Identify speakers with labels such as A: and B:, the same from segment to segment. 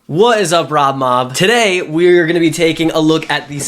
A: What is up, Rob Mob? Today, we're going to be taking a look at the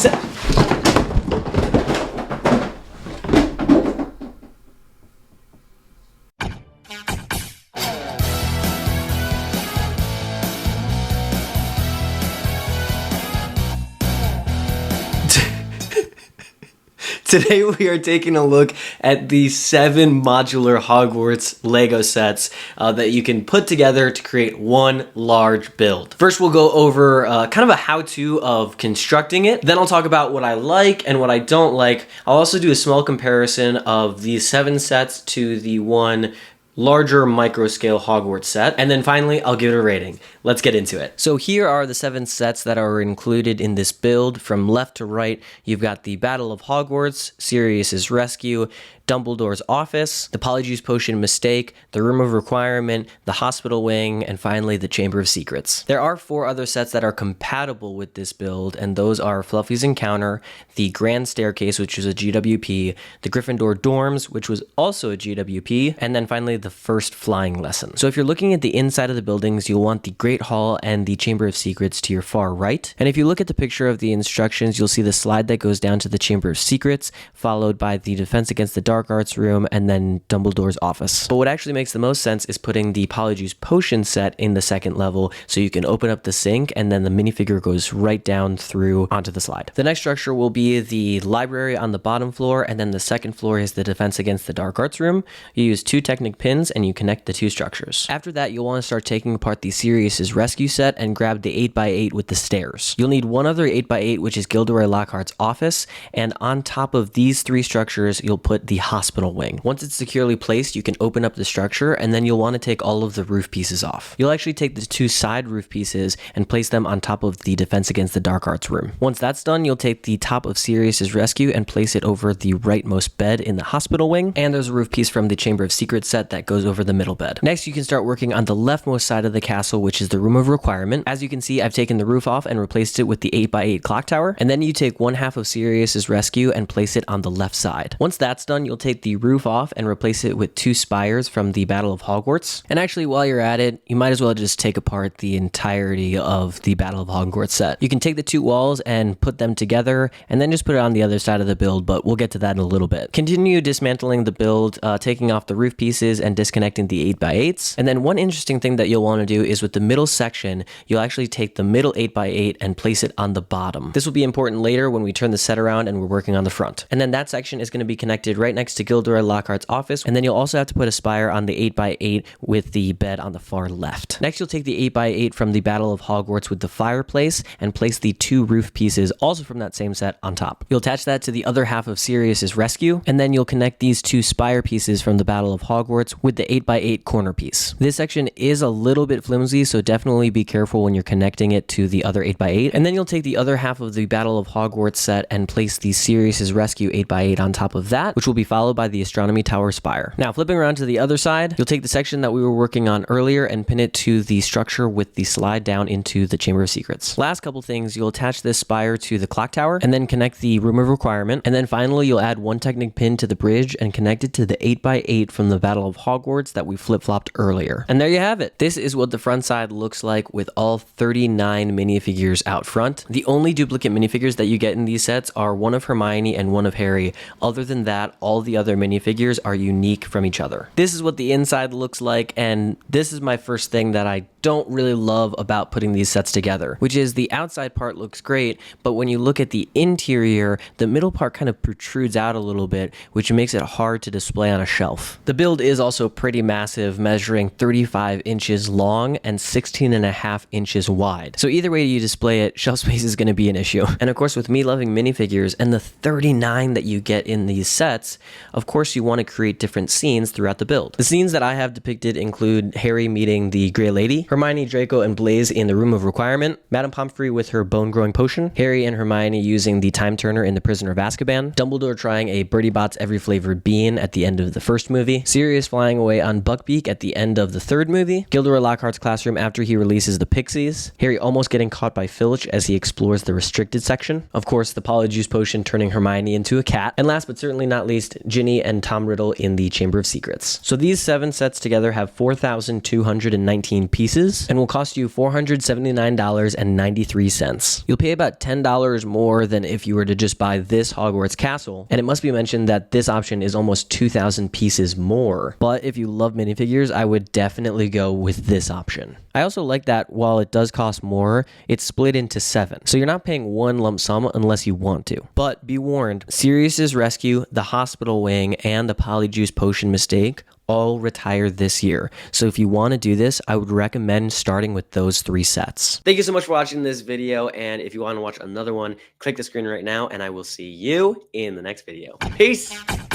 A: Today we are taking a look at the 7 modular Hogwarts Lego sets that you can put together to create one large build. First we'll go over kind of a how-to of constructing it. Then I'll talk about what I like and what I don't like. I'll also do a small comparison of these 7 sets to the one larger micro-scale Hogwarts set. And then finally, I'll give it a rating. Let's get into it. So here are the 7 sets that are included in this build. From left to right, you've got the Battle of Hogwarts, Sirius's Rescue, Dumbledore's Office, the Polyjuice Potion Mistake, the Room of Requirement, the Hospital Wing, and finally the Chamber of Secrets. There are 4 other sets that are compatible with this build, and those are Fluffy's Encounter, the Grand Staircase, which is a GWP, the Gryffindor Dorms, which was also a GWP, and then finally the First Flying Lesson. So if you're looking at the inside of the buildings, you'll want the Great Hall and the Chamber of Secrets to your far right. And if you look at the picture of the instructions, you'll see the slide that goes down to the Chamber of Secrets, followed by the Defense Against the Dark Arts room, and then Dumbledore's office. But what actually makes the most sense is putting the Polyjuice Potion set in the 2nd level, so you can open up the sink and then the minifigure goes right down through onto the slide. The next structure will be the library on the bottom floor, and then the 2nd floor is the Defense Against the Dark Arts room. You use 2 Technic pins and you connect the 2 structures. After that, you'll want to start taking apart the Sirius's Rescue set and grab the 8x8 with the stairs. You'll need one other 8x8, which is Gilderoy Lockhart's office, and on top of these 3 structures, you'll put the Hospital Wing. Once it's securely placed, you can open up the structure, and then you'll want to take all of the roof pieces off. You'll actually take the 2 side roof pieces and place them on top of the Defense Against the Dark Arts room. Once that's done, you'll take the top of Sirius's Rescue and place it over the rightmost bed in the Hospital Wing, and there's a roof piece from the Chamber of Secrets set that goes over the middle bed. Next, you can start working on the leftmost side of the castle, which is the Room of Requirement. As you can see, I've taken the roof off and replaced it with the 8x8 clock tower, and then you take 1/2 of Sirius's Rescue and place it on the left side. Once that's done, you'll take the roof off and replace it with 2 spires from the Battle of Hogwarts. And actually, while you're at it, you might as well just take apart the entirety of the Battle of Hogwarts set. You can take the 2 walls and put them together, and then just put it on the other side of the build, but we'll get to that in a little bit. Continue dismantling the build, taking off the roof pieces and disconnecting the 8x8s. And then one interesting thing that you'll want to do is with the middle section, you'll actually take the middle 8x8 and place it on the bottom. This will be important later when we turn the set around and we're working on the front. And then that section is going to be connected right next to Gilderoy Lockhart's office, and then you'll also have to put a spire on the 8x8 with the bed on the far left. Next, you'll take the 8x8 from the Battle of Hogwarts with the fireplace and place the 2 roof pieces, also from that same set, on top. You'll attach that to the other half of Sirius's Rescue, and then you'll connect these 2 spire pieces from the Battle of Hogwarts with the 8x8 corner piece. This section is a little bit flimsy, so definitely be careful when you're connecting it to the other 8x8. And then you'll take the other half of the Battle of Hogwarts set and place the Sirius's Rescue 8x8 on top of that, which will be followed by the Astronomy Tower spire. Now, flipping around to the other side, you'll take the section that we were working on earlier and pin it to the structure with the slide down into the Chamber of Secrets. Last couple things, you'll attach this spire to the clock tower and then connect the Room of Requirement. And then finally, you'll add 1 Technic pin to the bridge and connect it to the 8x8 from the Battle of Hogwarts that we flip-flopped earlier. And there you have it. This is what the front side looks like with all 39 minifigures out front. The only duplicate minifigures that you get in these sets are one of Hermione and one of Harry. Other than that, all the other minifigures are unique from each other. This is what the inside looks like, and this is my first thing that I don't really love about putting these sets together, which is the outside part looks great, but when you look at the interior, the middle part kind of protrudes out a little bit, which makes it hard to display on a shelf. The build is also pretty massive, measuring 35 inches long and 16.5 inches wide. So either way you display it, shelf space is going to be an issue. And of course, with me loving minifigures and the 39 that you get in these sets, of course you want to create different scenes throughout the build. The scenes that I have depicted include Harry meeting the Grey Lady, Hermione, Draco, and Blaise in the Room of Requirement, Madame Pomfrey with her bone-growing potion, Harry and Hermione using the Time Turner in The Prisoner of Azkaban, Dumbledore trying a Bertie Bott's Every Flavored Bean at the end of the first movie, Sirius flying away on Buckbeak at the end of the 3rd movie, Gilderoy Lockhart's classroom after he releases the Pixies, Harry almost getting caught by Filch as he explores the restricted section, of course the Polyjuice Potion turning Hermione into a cat, and last but certainly not least, Ginny and Tom Riddle in the Chamber of Secrets. So these 7 sets together have 4,219 pieces, pieces and will cost you $479.93. You'll pay about $10 more than if you were to just buy this Hogwarts castle, and it must be mentioned that this option is almost 2,000 pieces more. But if you love minifigures, I would definitely go with this option. I also like that while it does cost more, it's split into 7. So you're not paying one lump sum unless you want to. But be warned, Sirius's Rescue, the Hospital Wing, and the Polyjuice Potion Mistake all retire this year. So if you want to do this, I would recommend starting with those 3 sets. Thank you so much for watching this video, and if you want to watch another one, click the screen right now, and I will see you in the next video. Peace!